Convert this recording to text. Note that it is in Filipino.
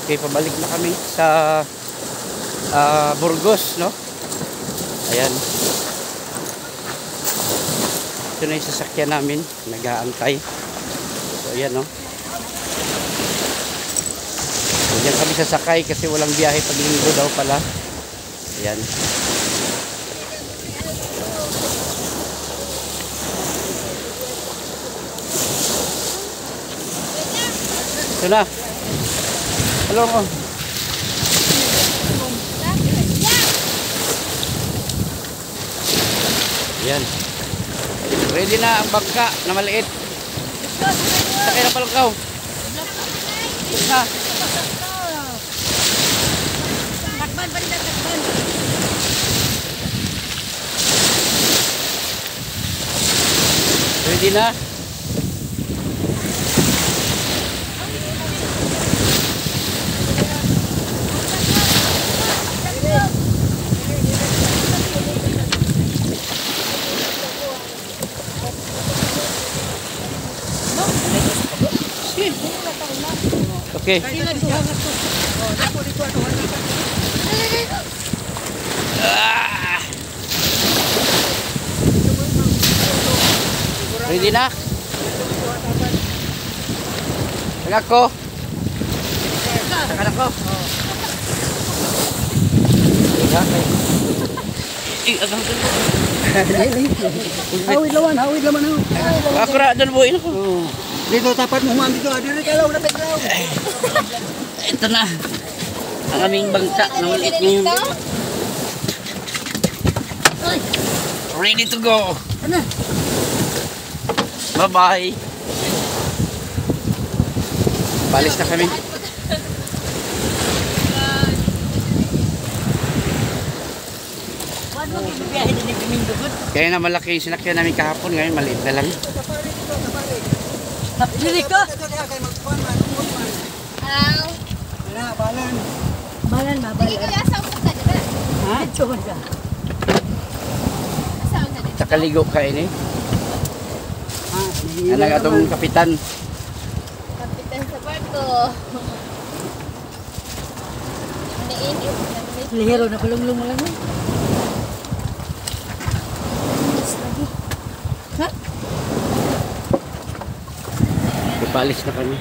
Okay, pabalik na kami sa Burgos, no? Ayan. Ito na yung sasakyan namin, nag-aantay. So, ayan, no? So, diyan kami sasakay kasi walang biyahe pag linggo daw pala. Ayan. Ito na. Hello mo. Ayan. Ready na ang bangka na maliit. Sakay na palangkaw. Ha? Takban pa rin na takban. Ready na? Okay. Ready na? Tagak ko. Tagak ko. Hawid lawan. Ako ra doon buhin ako. Dito tapat mo mami ko. Dito kalaw na petraw. Ito na. Ang aming bangka na maliit ngayon. Ready to go. Bye-bye. Balis na kami. Kaya na malaki yung sinakyan namin kahapon, ngayon maliit na lang. Dili ka. Balan. Ha? Ito ka. Sakaligo ka ini. Anak atong kapitan. Kapitan sa barko. Nainit. Lihero na kulong-lung mo lang. Ipalis na kami.